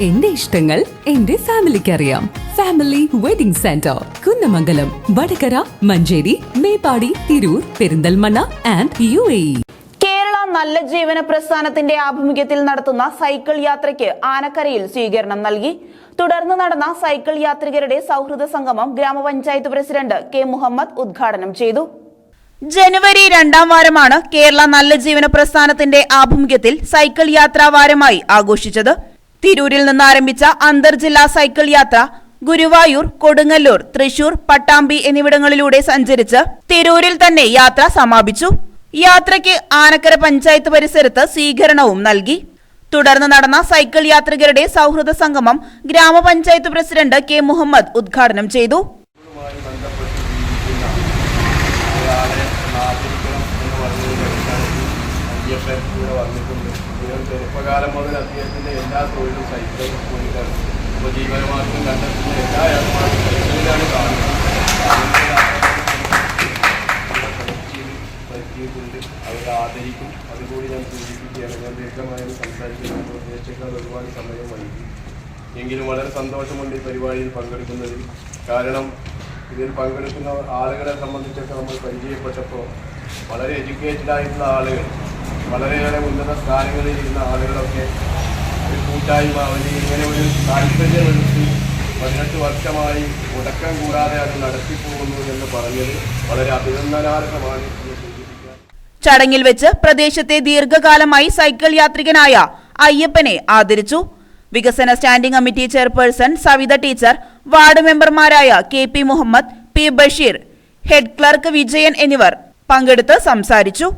എന്റെ ഇഷ്ടങ്ങൾ എന്റെ ഫാമിലിക്ക് അറിയാം. Family wedding centre, Kunnamangalam, Vadakara, Manjeri, Meppadi, Tirur, Perinthalmanna and UAE. Kerala നല്ല ജീവന പ്രസ്ഥാനത്തിന്റെ ആഭിമുഖ്യത്തിൽ നടത്തുന്ന സൈക്കിൾ യാത്രയ്ക്ക് ആനക്കരയിൽ സ്വീകരണം നൽകി. തുടർന്ന് നടന്ന സൈക്കിൾ യാത്രികരുടെ സൗഹൃദ സംഗമം ഗ്രാമപഞ്ചായത്ത് പ്രസിഡന്റ് കെ മുഹമ്മദ് ഉദ്ഘാടനം ചെയ്തു. ജനുവരി 2ാം വാരമാണ് കേരള നല്ല ജീവന പ്രസ്ഥാനത്തിന്റെ ആഭിമുഖ്യത്തിൽ സൈക്കിൾ യാത്രാ വാരമായി ആഘോഷിച്ചത്. തിരൂരിൽ നിന്ന് ആരംഭിച്ച അന്തർജില്ലാ സൈക്കിൾ യാത്ര ഗുരുവായൂർ, കൊടുങ്ങല്ലൂർ, തൃശൂർ, പട്ടാമ്പി എന്നിവിടങ്ങളിലൂടെ സഞ്ചരിച്ച് തിരൂരിൽ തന്നെ യാത്ര സമാപിച്ചു. യാത്രയ്ക്ക് ആനക്കര പഞ്ചായത്ത് പരിസരത്ത് സ്വീകരണവും നൽകി. തുടർന്ന് നടന്ന സൈക്കിൾ യാത്രികരുടെ സൗഹൃദ സംഗമം ഗ്രാമപഞ്ചായത്ത് പ്രസിഡന്റ് കെ മുഹമ്മദ് ഉദ്ഘാടനം ചെയ്തു. ചെറുപ്പകാലം മുതൽ അദ്ദേഹത്തിൻ്റെ എല്ലാ തൊഴിലും സൈക്കിൾ തൊഴിലാണ്. ഉപജീവനമാർഗം കണ്ടെത്തുന്ന എല്ലാ ഏർപ്പാടും സൈക്കിളിലാണ് കാണുന്നത്. അവരെ ആദരിക്കും. അതുകൂടി ഞാൻ സൂചിപ്പിക്കുകയാണ്. ഞാൻ ദീർഘമായത് സംസാരിക്കുന്നത് ഉദ്ദേശിക്കാൻ ഒരുപാട് സമയം വൈകി. എങ്കിലും വളരെ സന്തോഷമുണ്ട് ഈ പരിപാടിയിൽ പങ്കെടുക്കുന്നതിൽ. കാരണം ഇതിൽ പങ്കെടുക്കുന്ന ആളുകളെ സംബന്ധിച്ചൊക്കെ നമ്മൾ പരിചയപ്പെട്ടപ്പോൾ വളരെ എഡ്യൂക്കേറ്റഡ് ആയിട്ടുള്ള ആളുകൾ, വളരെയേറെ ഉന്നത സ്ഥാനങ്ങളിൽ ഇരുന്ന ആളുകളൊക്കെ ഒരു കൂട്ടായ്മ ഇങ്ങനെ ഒരു താല്പര്യമെടുത്ത് 18 വർഷമായി മുടക്കം കൂടാതെ അത് നടത്തിപ്പോകുന്നു എന്ന് പറഞ്ഞത് വളരെ അഭിനന്ദനാർഹമാണ്. ചടങ്ങിൽ വെച്ച് പ്രദേശത്തെ ദീർഘകാലമായി സൈക്കിൾ യാത്രികനായ അയ്യപ്പനെ ആദരിച്ചു. വികസന standing committee chairperson Savitha teacher, ward മെമ്പർമാരായ KP Muhammad, P Basheer, head clerk Vijayan എന്നിവർ പങ്കെടുത്ത് സംസാരിച്ചു.